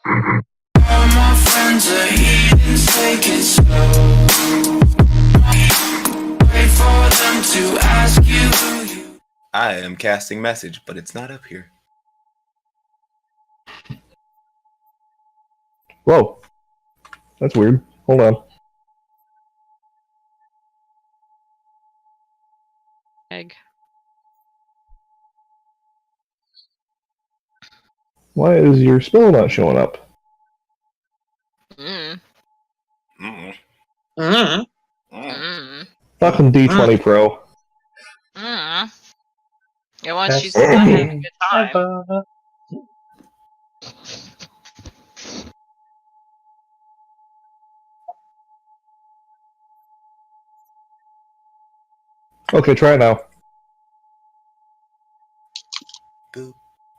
All my friends are heathens, take it slow. Wait for them to ask you who you. I am casting message, but it's not up here. Whoa. That's weird. Hold on. Egg. Why is your spell not showing up? Mm. Mm. Mm. Mm. Fucking D20 Pro. Mm. Yeah, once That's she's not having a good time. ever. Okay, try it now. Boop,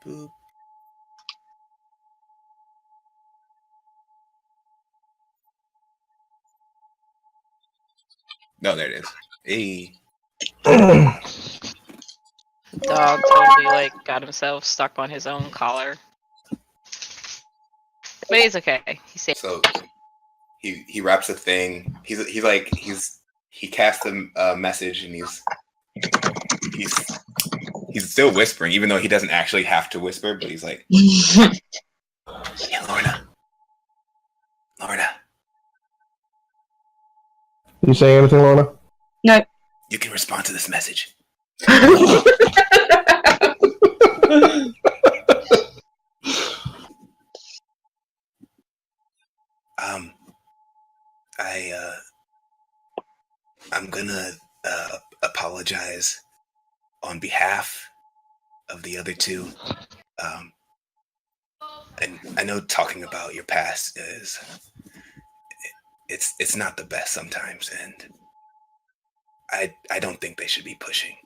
boop. No, there it is. Hey. Dog totally like got himself stuck on his own collar. But he's okay. He's safe. So he wraps a thing. He casts a message and he's still whispering, even though he doesn't actually have to whisper. But he's like, "Hey, Lorna. You saying anything, Lorna? No. You can respond to this message." I'm gonna apologize on behalf of the other two. And I know talking about your past it's not the best sometimes, and I don't think they should be pushing.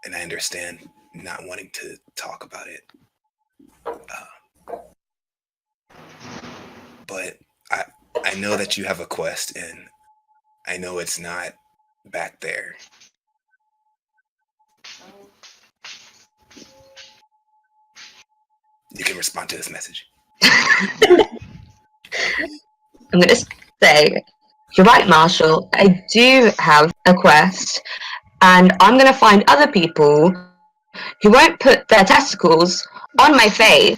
And I understand not wanting to talk about it. But I know that you have a quest, and I know it's not back there. You can respond to this message. I'm going to say, you're right, Marshall. I do have a quest, and I'm going to find other people who won't put their testicles on my face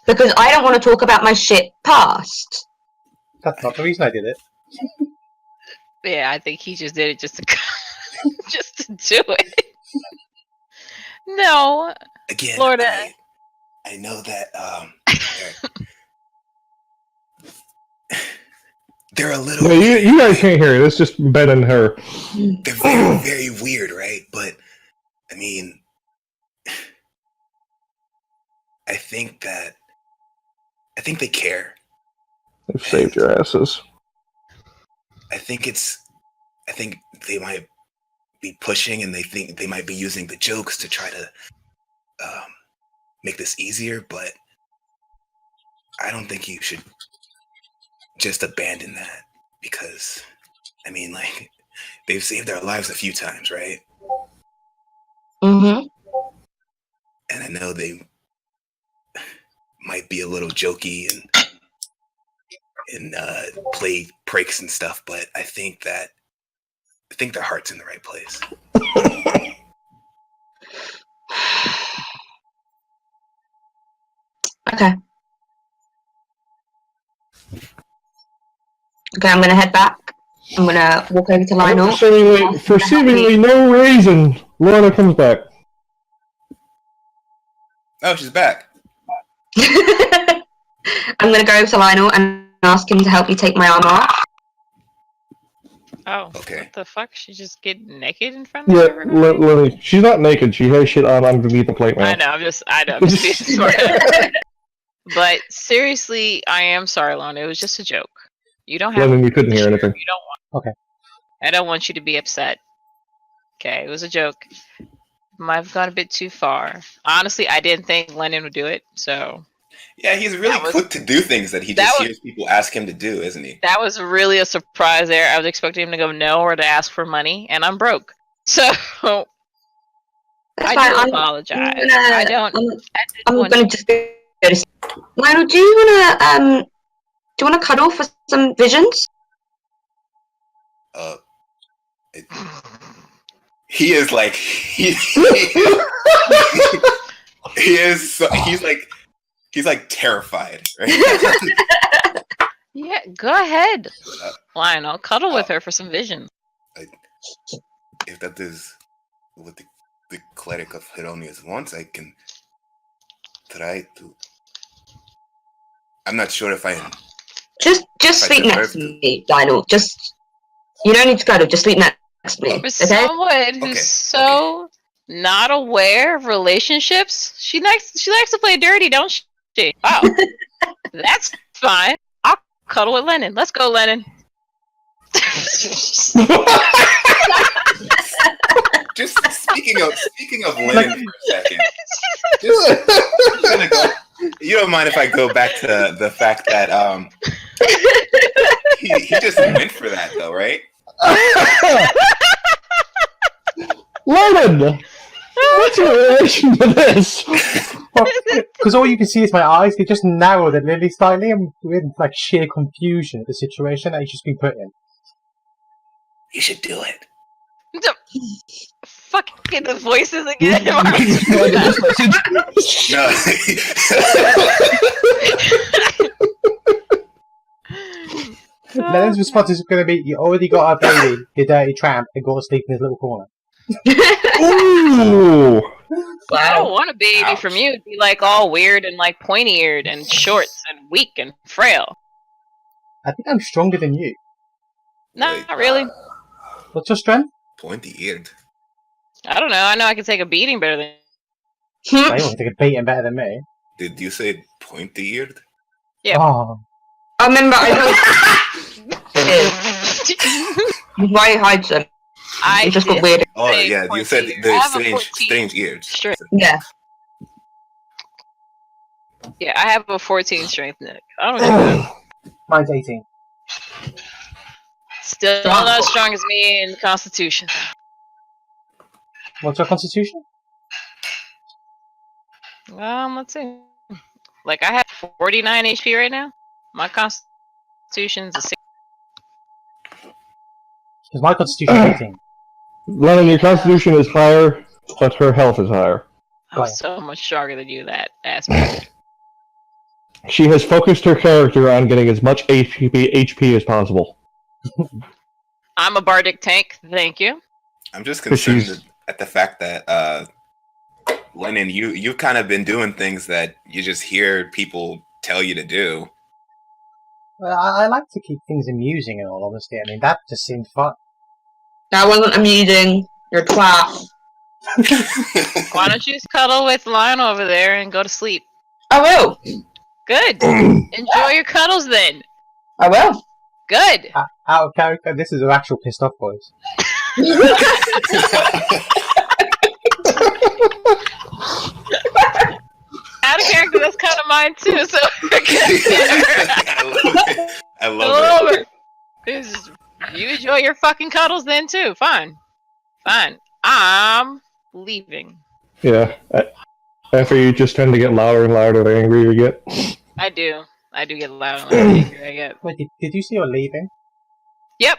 because I don't want to talk about my shit past. That's not the reason I did it. Yeah, I think he just did it just to just to do it. No. Again, Florida. I know that they're a little. No, you guys can't hear it. It's just Ben and her. They're very, very weird, right? But I mean, I think they care. They've saved your asses. I think they might be pushing, and they think they might be using the jokes to try to make this easier, but I don't think you should just abandon that, because I mean, like, they've saved our lives a few times, right? Mm-hmm. And I know they might be a little jokey and play pranks and stuff, but I think their heart's in the right place. Okay. Okay, I'm going to head back. I'm going to walk over to Lionel. For seemingly no reason, Lorna comes back. Oh, she's back. I'm going to go over to Lionel and ask him to help me take my armor off. Oh, Okay. what the fuck? She just get naked in front of Yeah, everybody? Lily. She's not naked. She has shit on underneath the plate I now. know, I'm just being smart. But seriously, I am sorry, Lorna. It was just a joke. You don't have Lennon, you couldn't hear anything. You don't want. Okay. I don't want you to be upset. Okay, it was a joke. Might have gone a bit too far. Honestly, I didn't think Lennon would do it, so. Yeah, he's really quick to do things that he just hears people ask him to do, isn't he? That was really a surprise there. I was expecting him to go no or to ask for money, and I'm broke. So I do apologize. I'm going to just go to Lionel, do you wanna cuddle for some visions? It, he is like he is he's like terrified, right? Yeah, go ahead, Lionel. Cuddle with her for some vision. If that is what the cleric of Heronius wants, I can try to. I'm not sure if I. Just sleep next to me, Lionel. You don't need to cuddle. Just sleep next to me. For Okay? someone who's so not aware of relationships, she likes to play dirty, don't she? Oh, that's fine. I'll cuddle with Lennon. Let's go, Lennon. Just speaking of Lennon for a second. Just gonna go. You don't mind if I go back to the fact that he just went for that though, right? Lennon! What's your reaction to this? Because all you can see is my eyes. They just narrowed a little slightly. I'm in like sheer confusion at the situation that he's just been put in. You should do it. Fucking the voices again. No. Lennon's response is going to be, you already got a baby, you dirty tramp, and go to sleep in his little corner. Ooh! I don't want a baby Ouch. from you. It'd be like all weird and like pointy-eared and shorts and weak and frail. I think I'm stronger than you. Not really. What's your strength? Pointy-eared. I don't know. I know I can take a beating better than. I don't think a beating better than me. Did you say pointy-eared? Yeah. Oh, I remember Why hides them? I It just got did weird. Oh say yeah, you said pointy-eared. I the have a 14 strange ears. strength. Yeah. Yeah, I have a 14 strength, Nick. I don't know. mine's 18. Still not as strong as me in Constitution. What's your constitution? Let's see. Like, I have 49 HP right now. My Constitution's a 6. Because my constitution is 18. Lennon, your constitution is higher, but her health is higher. I'm so much stronger than you, that aspect. She has focused her character on getting as much HP as possible. I'm a bardic tank, thank you. I'm just But she's- concerned at the fact that Lennon, you've kind of been doing things that you just hear people tell you to do. Well, I like to keep things amusing in all honesty. I mean, that just seemed fun. That wasn't amusing. You're a twat. Why don't you just cuddle with Lionel over there and go to sleep? I will. Good. Enjoy your cuddles then. I will. Good. Out of character, this is an actual pissed off voice. Out of character, that's kind of mine too. So I love it. You enjoy your fucking cuddles then too. Fine. I'm leaving. Yeah. After you just tend to get louder and louder the angrier you get. I do get loud and angry. I get. Wait, did you say you're leaving? Yep.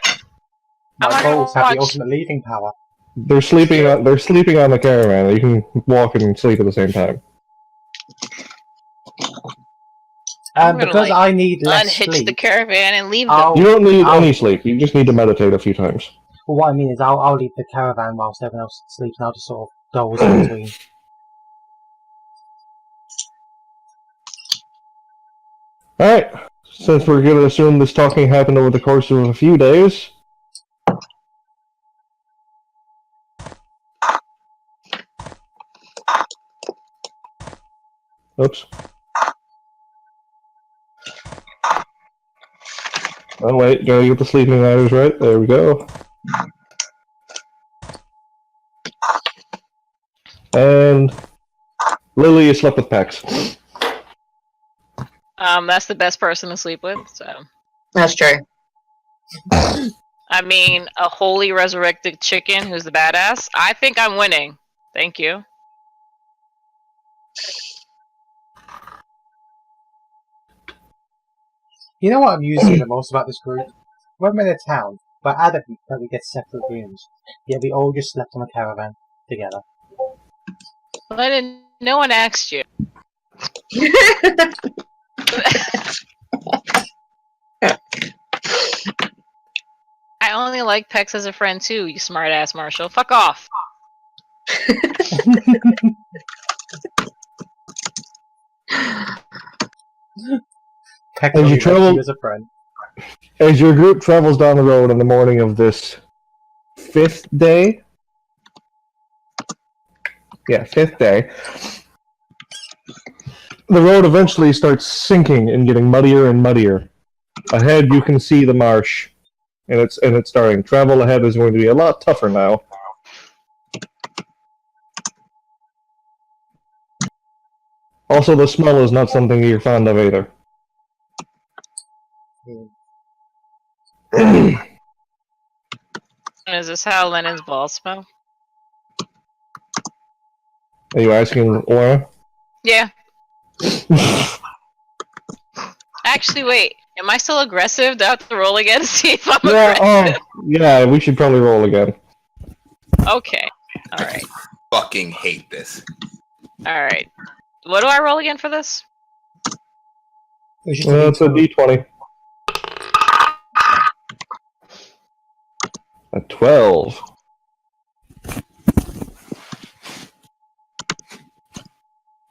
My I'm balls have gonna the watch- ultimate leaving power. They're sleeping on the caravan. You can walk and sleep at the same time. I'm gonna, Because like, I need less Unhitch sleep. the caravan and leave them. You don't need I'll- any sleep. You just need to meditate a few times. Well, what I mean is, I'll leave the caravan whilst everyone else sleeps, and I'll just sort of doze in between. Alright. Since we're going to assume this talking happened over the course of a few days. Oops. Oh wait, gotta get the sleeping matters right. There we go. And Lily, you slept with Pex. That's the best person to sleep with. So, That's true. I mean, a holy resurrected chicken who's the badass. I think I'm winning. Thank you. You know what amuses me the most about this group? When we're in a town, we're adamant that we get separate rooms, yet we all just slept on a caravan together. Lennon, no one asked you. I only like Pex as a friend too, you smart ass Marshall. Fuck off. Peck As you only likes travel- you as a friend. As your group travels down the road on the morning of this 5th day, the road eventually starts sinking and getting muddier and muddier. Ahead, you can see the marsh, and it's starting. Travel ahead is going to be a lot tougher now. Also, the smell is not something you're fond of either. Is this how Lennon's balls smell? Are you asking Laura? Yeah. Actually, wait. Am I still aggressive? Do I have to roll again to see if I'm aggressive? Yeah, we should probably roll again. Okay. Alright. Fucking hate this. Alright. What do I roll again for this? It's It's a D20. A 12.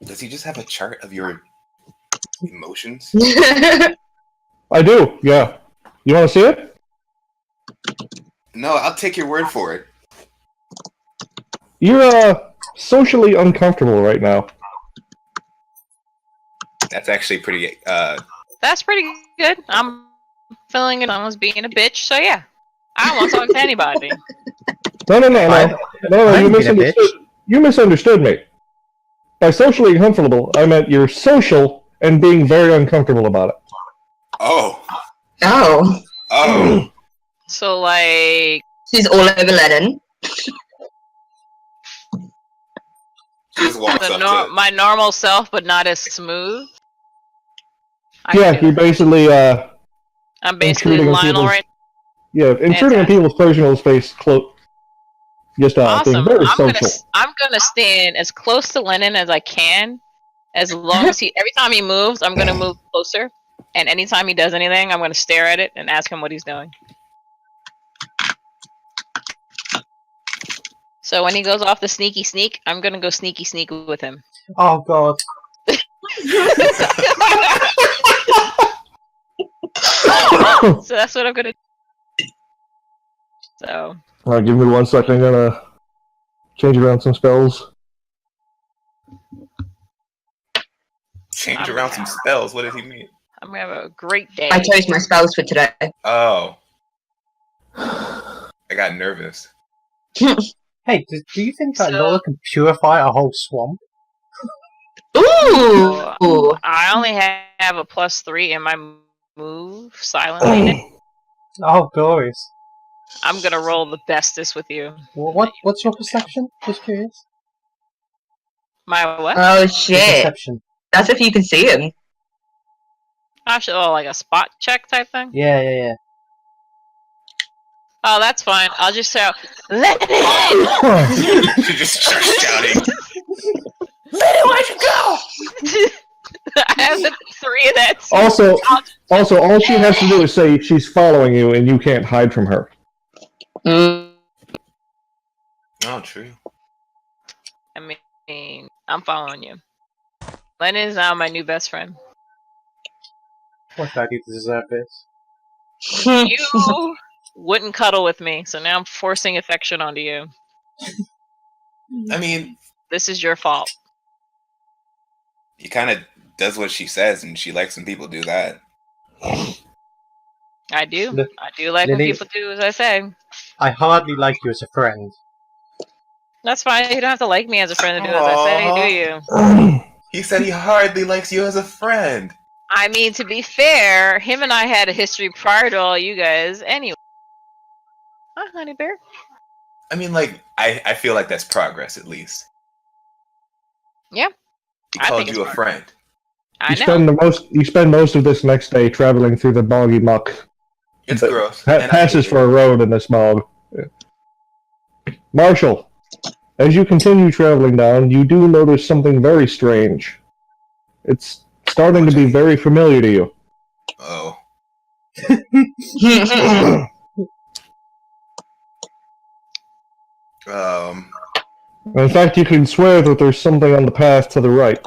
Does he just have a chart of your emotions? I do, yeah. You want to see it? No, I'll take your word for it. You're socially uncomfortable right now. That's actually pretty. That's pretty good. I'm feeling it. I was being a bitch, so yeah. I don't want to talk to anybody. No, I'm you being a misunderstood. You misunderstood me. By socially uncomfortable, I meant you're social and being very uncomfortable about it. Oh. Oh, Oh. So, like... she's all over Lennon. She just walks up to. my normal self, but not as smooth? You're basically, I'm basically intruding on Lionel people's- right intruding on Fantastic. people's personal space, just being Awesome. very social. I'm gonna stand as close to Lennon as I can. As long as every time he moves, I'm gonna move closer. And anytime he does anything, I'm gonna stare at it and ask him what he's doing. So when he goes off the sneaky sneak, I'm gonna go sneaky sneak with him. Oh god. So that's what I'm gonna do. So Alright, give me 1 second. I'm gonna change around some spells. Change around some spells. What does he mean? I'm gonna have a great day. I chose my spells for today. Oh. I got nervous. Hey, do you think that So- Lola can purify a whole swamp? Ooh! I only have a +3 in my move, silently. Oh, glorious. I'm gonna roll the bestest with you. What's your perception? Just curious. My what? Oh Your shit. perception. That's if you can see him. Like a spot check type thing? Yeah. Oh, that's fine. I'll just shout, Lennon! She just starts shouting. Lennon, where'd you go? I have the 3 of that. Also, all she has to do is say she's following you, and you can't hide from her. Mm. Oh, true. I mean, I'm following you. Lennon is now my new best friend. What did I do to deserve this? You wouldn't cuddle with me, so now I'm forcing affection onto you. I mean, This is your fault. he kind of does what she says, and she likes when people do that. I do. Li- I do like when Lily- people do as I say. I hardly like you as a friend. That's fine. You don't have to like me as a friend to do as I say, do you? He said he hardly likes you as a friend. I mean, to be fair, him and I had a history prior to all you guys anyway. Hi, honey bear. I mean, like, I feel like that's progress, at least. Yeah. He I called think you a it's friend. I know. You spend most of this next day traveling through the boggy muck. It's that gross. And I passes hate for a road in this bog. Marshall, as you continue traveling down, you do notice something very strange. It's starting to be very familiar to you. Oh. In fact, you can swear that there's something on the path to the right.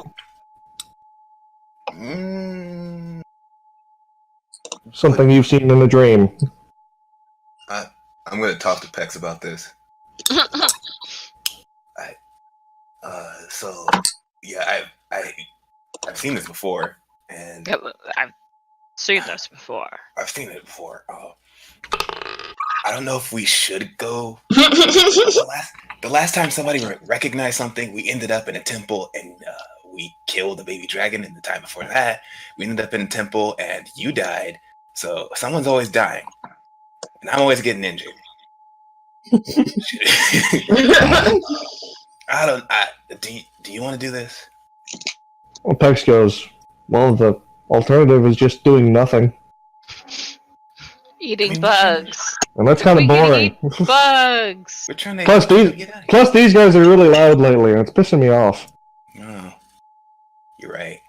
Something you've seen in a dream. I'm gonna talk to Pex about this. So yeah, I've seen this before, and I've seen this before. I've seen it before. I don't know if we should go. The last time somebody recognized something, we ended up in a temple and we killed a baby dragon. And the time before that, we ended up in a temple and you died. So someone's always dying, and I'm always getting injured. Do you want to do this? Well, Pex goes, well, the alternative is just doing nothing. Eating bugs. And that's kind of boring. Bugs. We're trying to Plus these guys are really loud lately, and it's pissing me off. Oh, you're right.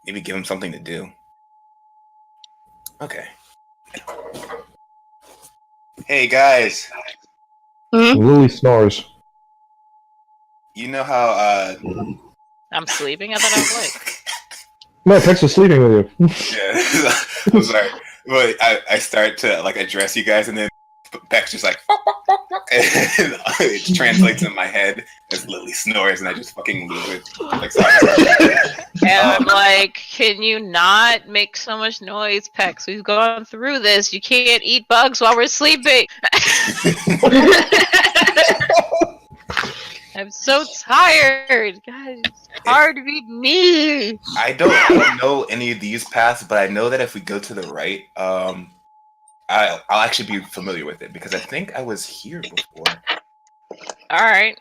Maybe give them something to do. Okay. Hey guys, Lily snores. you know how I'm sleeping? I thought I was awake. No, Pex is sleeping with you. yeah, I'm sorry, but I start to like address you guys, and then Pex just like, and it translates in my head as Lily snores, and I just fucking lose it. Like, sorry. And I'm like, can you not make so much noise, Pex? We've gone through this. You can't eat bugs while we're sleeping. I'm so tired. God, it's hard to be me. I don't know any of these paths, but I know that if we go to the right, I'll actually be familiar with it because I think I was here before. All right.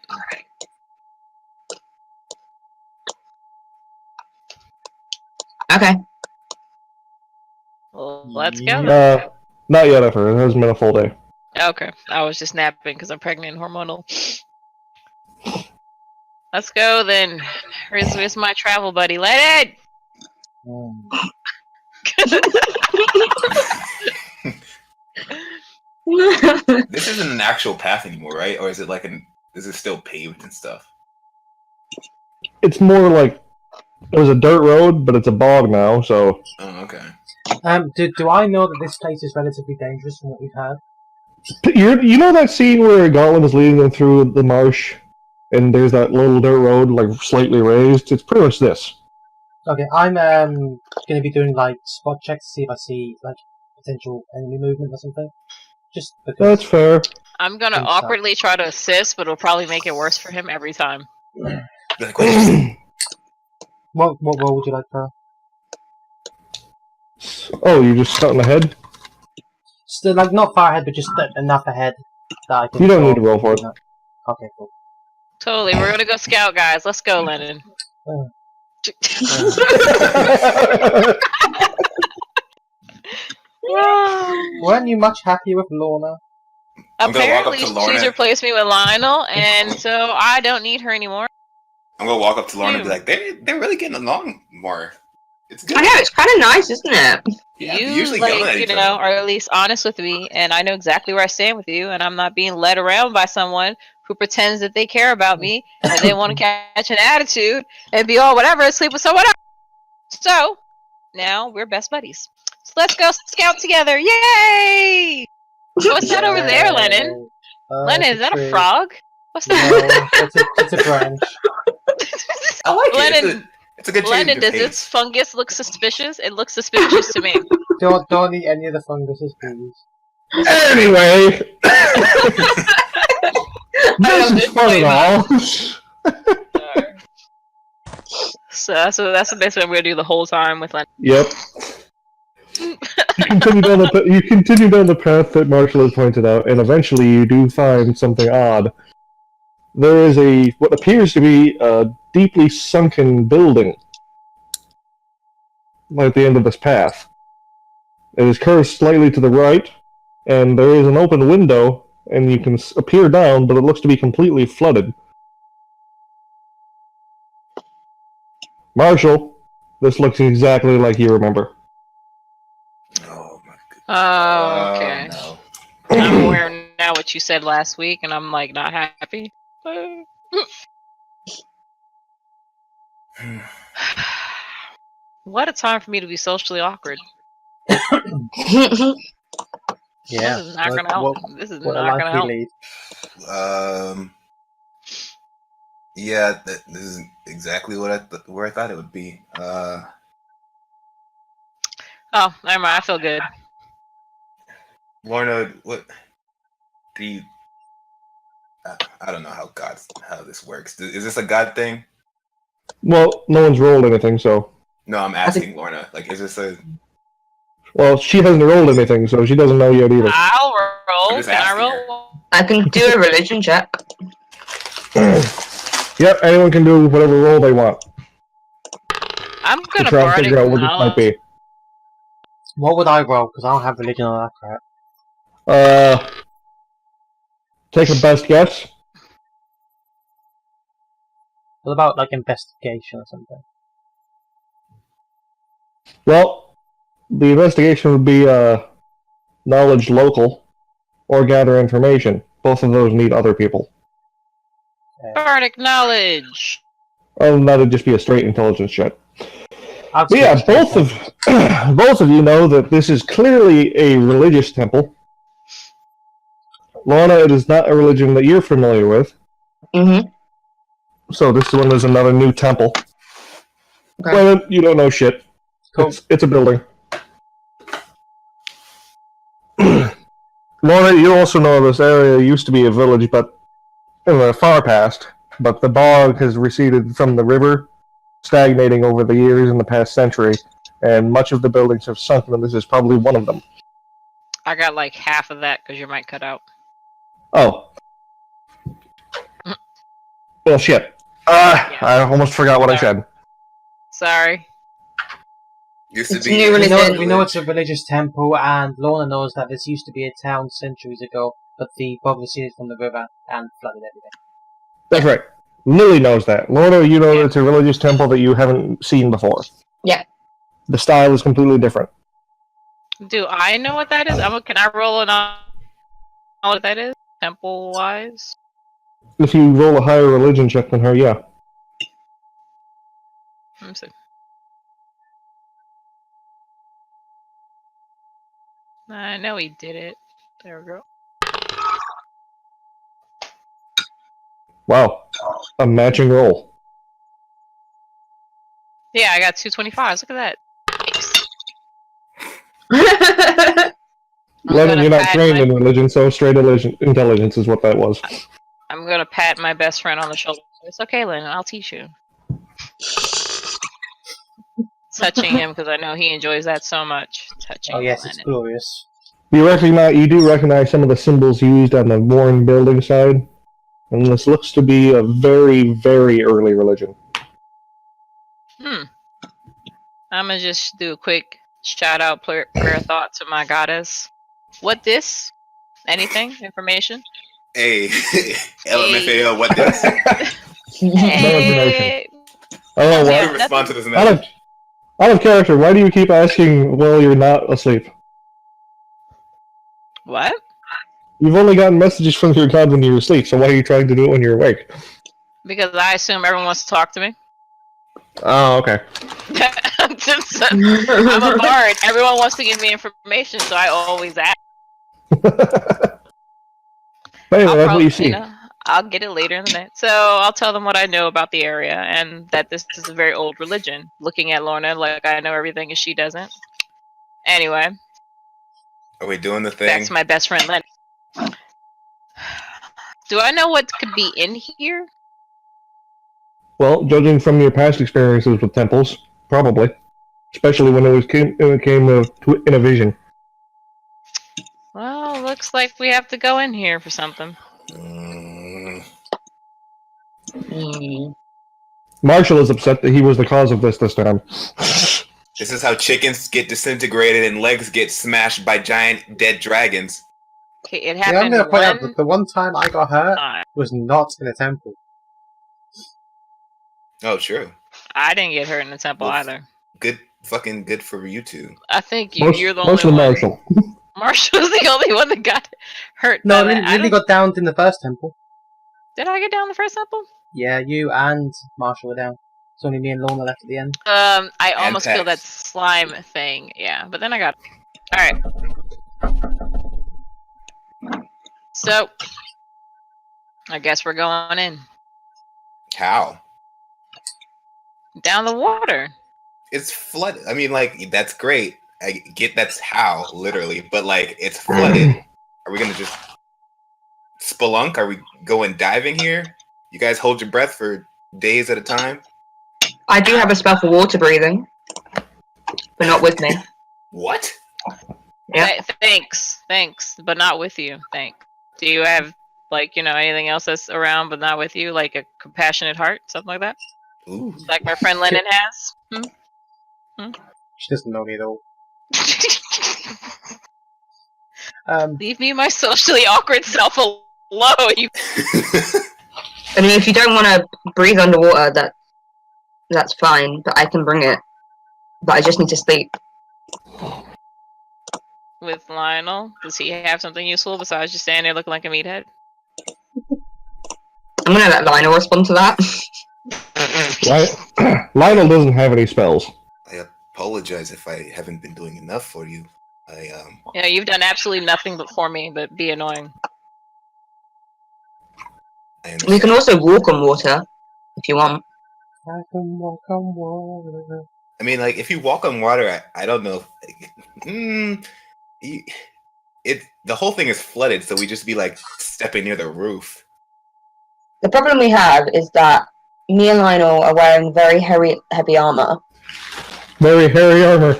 Okay. Well, let's go then. Not yet, ever. It hasn't been a full day. Okay. I was just napping because I'm pregnant and hormonal. Let's go then. Where's my travel buddy? Let it! This isn't an actual path anymore, right? Or is it like is it still paved and stuff? It's more like it was a dirt road, but it's a bog now, so... Oh, okay. Do I know that this place is relatively dangerous from what we've heard? You know that scene where Gauntlett is leading them through the marsh, and there's that little dirt road, like, slightly raised? It's pretty much this. Okay, I'm gonna be doing like spot checks to see if I see like potential enemy movement or something. Just because. That's fair. I'm gonna awkwardly try to assist, but it'll probably make it worse for him every time. Like, what What role would you like for? Oh, you're just scouting ahead? Still, like not far ahead, but just enough ahead that I can. You don't need to roll for it. Okay, cool. Totally, we're gonna go scout, guys. Let's go, Lennon. Weren't you much happier with Lorna? Apparently, she's replaced me with Lionel, and so I don't need her anymore. I'm gonna walk up to Lorna and be like, they're really getting along more. It's good. I know, it's kind of nice, isn't it? Yeah, you usually yelling at each other. are at least honest with me, and I know exactly where I stand with you, and I'm not being led around by someone who pretends that they care about me and they want to catch an attitude and be all whatever and sleep with someone else. So now we're best buddies. So let's go scout together! Yay! What's that over there, Lennon? Lennon, is that a frog? What's that? No, it's a branch. I like Lennon, it. It's a good change Lennon, of does pace. this fungus look suspicious? It looks suspicious to me. Don't eat any of the funguses, please. Anyway! This is fun and all. So that's basically what I'm gonna do the whole time with Lennon. Yep. You continue down the path that Marshall has pointed out, and eventually you do find something odd. There is what appears to be a deeply sunken building. at the end of this path. It is curved slightly to the right, and there is an open window, and you can peer down, but it looks to be completely flooded. Marshall, this looks exactly like you remember. Oh my goodness. Oh, okay. No. I'm aware now what you said last week, and I'm like not happy. What a time for me to be socially awkward. Yeah. This is not gonna help. This is What a not life gonna we help. lead. Yeah, this is exactly what where I thought it would be. Oh, never mind. I feel good. Lorna, what do you? I don't know how this works. Is this a God thing? Well, no one's rolled anything, so... No, I'm asking Lorna. Like, is this a? Well, she hasn't rolled anything, so she doesn't know yet either. I'll I'm roll. just Can I asking roll? I can do a religion check. Yep, anyone can do whatever roll they want I'm to gonna try and bardic figure out what this might knowledge. be. What would I roll? Because I don't have religion or that crap. Take a best guess. What about like investigation or something? Well, the investigation would be knowledge local or gather information. Both of those need other people. Bardic knowledge. Other than that, it'd just be a straight intelligence check. I'd But yeah, say both of you know that this is clearly a religious temple. Lorna, it is not a religion that you're familiar with. Mm-hmm. So this one is another new temple. Okay. Well, you don't know shit. Cool. It's a building. Lorna, you also know this area used to be a village, but in the far past. But the bog has receded from the river, stagnating over the years in the past century, and much of the buildings have sunken, and this is probably one of them. I got like half of that because your mic cut out. Oh. Well, shit. I almost forgot what I said. Sorry. Used to It's be. new religion. We know it's a religious temple, and Lorna knows that this used to be a town centuries ago, but the bog receded from the river and flooded everything. That's right. Lily knows that. Lorna, you know that it's a religious temple that you haven't seen before. Yeah. The style is completely different. Do I know what that is? Can I roll know what that is? Temple wise? If you roll a higher religion check than her, yeah. Let me see. I know he did it. There we go. Wow. A matching roll. Yeah, I got 225s. Look at that. Lennon, you're not trained in religion, so straight intelligence is what that was. I'm gonna pat my best friend on the shoulder. It's okay, Lennon. I'll teach you. Touching him because I know he enjoys that so much. Touching. Oh yes, Lennon. it's glorious. You do recognize some of the symbols used on the worn building side, and this looks to be a very, very early religion. I'm gonna just do a quick shout out prayer thought to my goddess. What this? Anything? Information? Hey, LMFAO, what this? Hey. I don't know How why. do you respond to this message? Out of character, why do you keep asking while you're not asleep? What? You've only gotten messages from your god when you're asleep, so why are you trying to do it when you're awake? Because I assume everyone wants to talk to me. Oh, okay. I'm a bard. Everyone wants to give me information, so I always ask. Anyway, that's what you see. I'll get it later in the night. So I'll tell them what I know about the area and that this is a very old religion. Looking at Lorna like I know everything and she doesn't. Anyway. Are we doing the thing? Back to my best friend Len. Do I know what could be in here? Well, judging from your past experiences with temples, probably. Especially when it came in a vision. Well, looks like we have to go in here for something. Marshall is upset that he was the cause of this time. This is how chickens get disintegrated and legs get smashed by giant dead dragons. Okay, it Yeah, I'm happened gonna point out one that the one time I got hurt time. was not in a temple. Oh, true. I didn't get hurt in the temple Well, either. Good for you two. I think you're the Most only of the one. Marshall. Marshall's the only one that got hurt. No, by that. I Lily don't- got downed in the first temple. Did I get down the first temple? Yeah, you and Marshall were down. It's only me and Lorna left at the end. I almost killed that Pax. slime thing. Yeah, but then I got. All right. So, I guess we're going in How? down the water. It's flooded. I mean, like, that's great. I get that's how, literally, but like, it's flooded. Are we gonna just spelunk? Are we going diving here? You guys hold your breath for days at a time? I do have a spell for water breathing, but not with me. What? Yeah. Thanks, but not with you. Do you have anything else that's around but not with you, like a compassionate heart, something like that, Ooh. like my friend Lennon has? She doesn't know me at all. Leave me my socially awkward self alone. You. I mean, if you don't want to breathe underwater, that's fine, but I can bring it. But I just need to sleep. With Lionel, does he have something useful besides just standing there looking like a meathead? I'm gonna let Lionel respond to that. Lionel doesn't have any spells. I apologize if I haven't been doing enough for you. Yeah, you've done absolutely nothing but for me, but be annoying. I We understand. can also walk on water, if you want. I can walk on water. I mean, like, if you walk on water, I don't know. The whole thing is flooded, so we just be like stepping near the roof. The problem we have is that me and Lionel are wearing very heavy armor. Very hairy armor.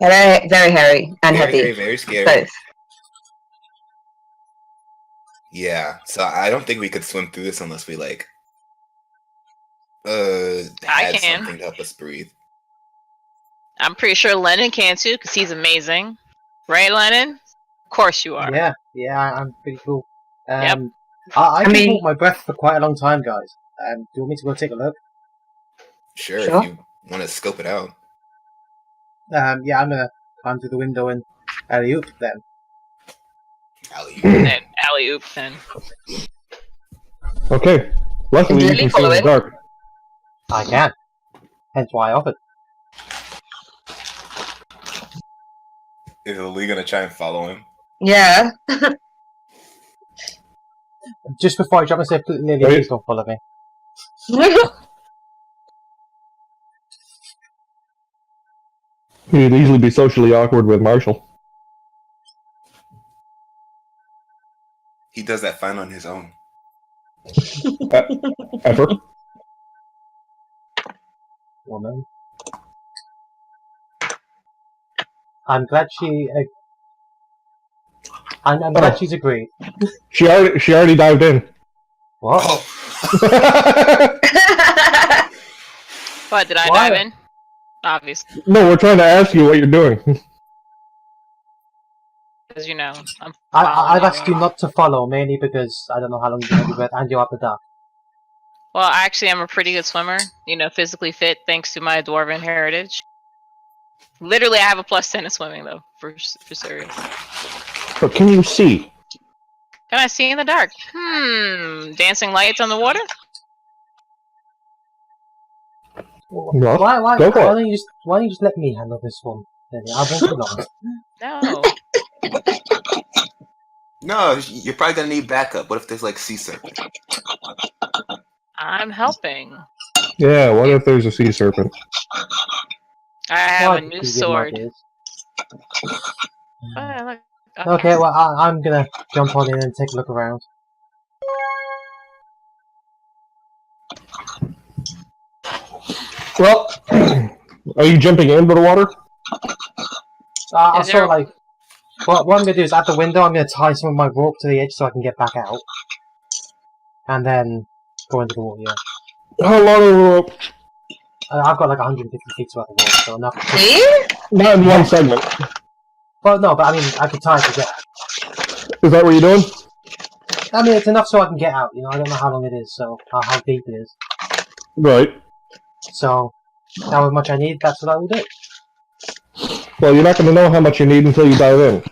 Very, very hairy and Very, heavy. very, very scary. Both. Yeah, so I don't think we could swim through this unless we like I had can. something to help us breathe. I'm pretty sure Lennon can too, because he's amazing. Right, Lennon? Of course you are. Yeah, I'm pretty cool. Yep. I can mean- hold my breath for quite a long time, guys. Do you want me to go take a look? Sure, Sure. if you want to scope it out. Yeah, I'm gonna climb through the window and alley-oop then. Alley. Then alley oop then. Okay. Luckily, you Lily can see in the following? dark. I can. Hence why I offered. Is Lily gonna try and follow him? Yeah. Just before I jump and say, Lily, Wait. please don't follow me. He'd easily be socially awkward with Marshall. He does that fine on his own. Ever? Woman. I'm glad she. I'm glad she's agreed. She already dived in. What? Oh, What, did I Why? dive in? Obviously, No, we're trying to ask you what you're doing. because I'm I've following asked you not to follow, mainly because I don't know how long you're going to be with, and you're after dark. Well, actually, I'm a pretty good swimmer. Physically fit thanks to my dwarven heritage. Literally, I have a +10 in swimming, though, for serious. But can you see? Can I see in the dark? Dancing lights on the water? No. Why Go for it. don't you just let me handle this one? Lily? I won't be long. No. no, you're probably gonna need backup. What if there's like sea serpent? I'm helping. Yeah, what if there's a sea serpent? I have Why a do new you give sword. ideas? Oh, look. Okay, well, I'm gonna jump on in and take a look around. Well, are you jumping into the water? I'll Is sort there- of like. What I'm gonna do is at the window, I'm gonna tie some of my rope to the edge so I can get back out, and then go into the water. Yeah. How long a rope? I've got like 150 feet worth of wall, so enough. Do you? Not in one segment. Well, no, but I mean, I could time to get. Is that what you're doing? I mean, it's enough so I can get out. You know, I don't know how long it is, so how deep it is. Right. So, however much I need, that's what I will do. Well, you're not going to know how much you need until you dive in.